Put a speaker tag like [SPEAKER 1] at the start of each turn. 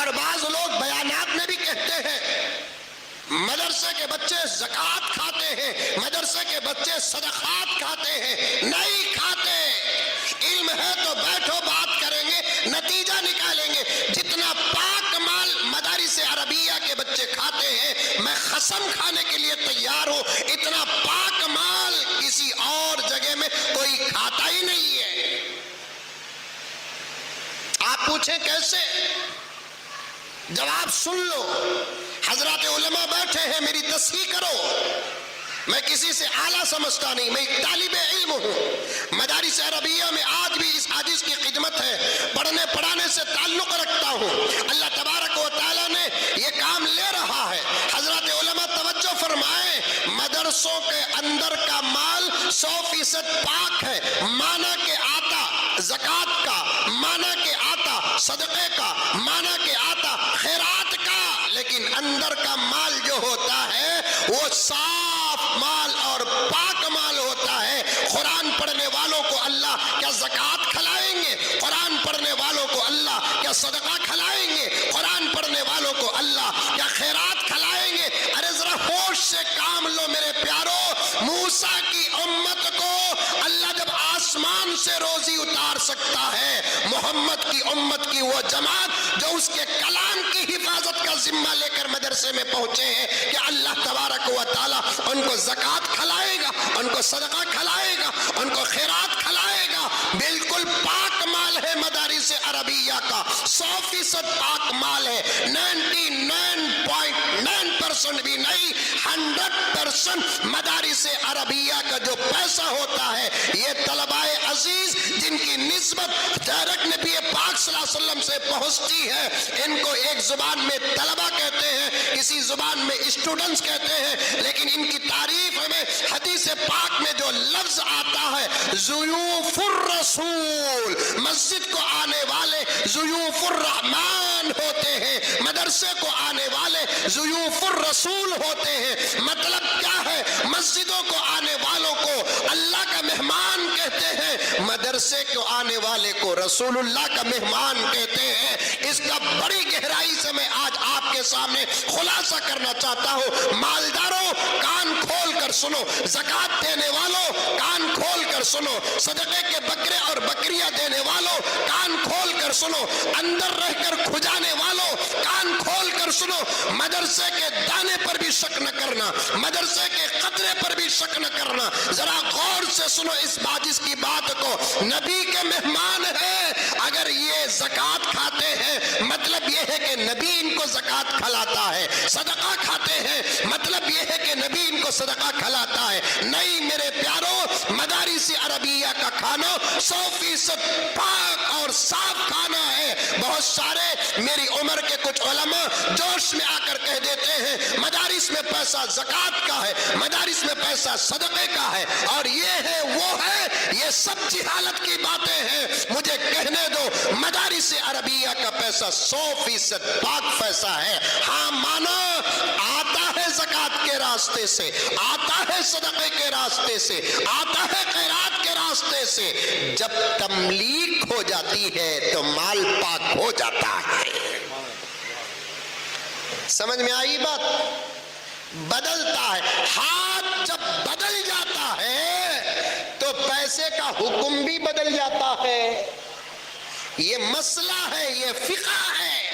[SPEAKER 1] اور بعض لوگ بیانات میں بھی کہتے ہیں مدرسے کے بچے زکوٰۃ کھاتے ہیں، مدرسے کے بچے صدقات کھاتے ہیں۔ نہیں کھاتے۔ علم ہے تو بیٹھو، بات کریں گے، نتیجہ نکالیں گے۔ جتنا پاک مال مدارس عربیہ کے بچے کھاتے ہیں، میں قسم کھانے کے لیے تیار ہوں، اتنا پاک مال کسی اور جگہ میں کوئی کھاتا ہی نہیں ہے۔ آپ پوچھیں کیسے؟ جواب سن لو۔ حضرات علماء بیٹھے ہیں، میری تصحیح کرو۔ میں کسی سے اعلیٰ سمجھتا نہیں، میں ایک طالب علم ہوں۔ مدارس عربیہ میں آج بھی اس حدیث کی خدمت ہے، پڑھنے پڑھانے سے تعلق رکھتا ہوں۔ اللہ تبارک و تعالیٰ نے یہ کام لے رہا ہے۔ حضرات علماء توجہ فرمائیں، مدرسوں کے اندر کا مال 100% پاک ہے، مانا کہ آتا زکوٰۃ کا، مانا کہ آتا صدقے کا، مانا کہ آتا خیرات کا، لیکن اندر کا مال جو ہوتا ہے وہ صاف مال اور پاک مال ہوتا ہے۔ قرآن پڑھنے والوں کو اللہ کیا زکوٰۃ کھلائیں گے؟ قرآن پڑھنے والوں کو اللہ کیا صدقہ کھلائیں گے؟ قرآن پڑھنے والوں کو اللہ کیا خیرات کھلائیں گے؟ ارے ذرا ہوش سے کام لو میرے پیارو۔ موسیٰ کی امت کو اللہ جب آسمان سے روزی اتار سکتا ہے، محمد کی امت کی وہ جماعت جو اس کے کلام کی حفاظت کا ذمہ لے کر مدرسے میں پہنچے ہیں، کہ اللہ تبارک و تعالیٰ ان کو زکوٰۃ کھلائے گا، ان کو صدقہ کھلائے گا، ان کو خیرات کھلائے گا۔ بالکل پاک مال ہے مدارس عربیہ کا، 100% پاک مال ہے، 99.9% بھی نہیں، 100% مدارس عربیہ کا جو پیسہ ہوتا ہے، یہ طلباء عزیز جن کی نسبت ڈائریکٹ نبی پاک صلی اللہ علیہ وسلم سے پہنچتی ہے، ان کو ایک زبان میں طلبہ کہتے ہیں، کسی زبان میں اسٹوڈنٹس کہتے ہیں، لیکن ان کی تعریف میں حدیث پاک میں جو لفظ آتا ہے ضیوف الرسول، مسجد کو آنے والے ضیوف الرحمن ہوتے ہیں، مدرسے کو آنے والے ضیوف الرسول ہوتے ہیں۔ مطلب کیا ہے؟ مسجدوں کو آنے والوں کو اللہ کا مہمان کہتے ہیں، مدرسے کو آنے والے کو رسول اللہ کا مہمان کہتے ہیں۔ اس کا بڑی گہرائی سے میں آج آپ کے سامنے خلاصہ کرنا چاہتا ہوں۔ مالداروں کان کھول کر سنو، زکوٰۃ دینے والوں کان کھول کر سنو، صدقے کے بکرے اور بکریاں دینے والوں کان کھول کر سنو، اندر رہ کر کھجانے والوں کان کھول کر سنو۔ مدرسے کے دانے پر بھی شک نہ کرنا، مدرسے کے قطرے پر بھی شک نہ کرنا، ذرا غور سے سنو اس کی بات کو۔ نبی کے مہمان ہیں، اگر یہ زکوٰۃ کھاتے ہیں مطلب یہ ہے کہ نبی ان کو زکوٰۃ کھلاتا ہے، صدقہ کھاتے ہیں مطلب یہ ہے کہ نبی ان کو صدقہ کھلاتا ہے۔ نہیں میرے پیارو، مدارس عربیہ کا کھانا 100% پاک اور صاف کھانا ہے۔ بہت سارے میری عمر کے کچھ علماء جوش میں آ کر کہہ دیتے ہیں مدارس میں پیسہ زکوٰۃ کا ہے، مدارس میں پیسہ صدقے کا ہے، اور یہ ہے وہ ہے، یہ سب جہالت کی باتیں ہیں۔ مجھے کہنے دو، مدارس عربیہ کا پیسہ 100% پاک پیسہ ہے۔ ہاں مانا آتا ہے زکوٰۃ کے راستے سے، آتا ہے صدقے کے راستے سے، آتا ہے خیرات کے راستے سے۔ جب تملیک ہو جاتی ہے تو مال پاک ہو جاتا ہے۔ سمجھ میں آئی بات؟ بدلتا ہے، ہاتھ جب بدل جاتا ہے تو پیسے کا حکم بھی بدل جاتا ہے۔ یہ مسئلہ ہے، یہ فقہ ہے۔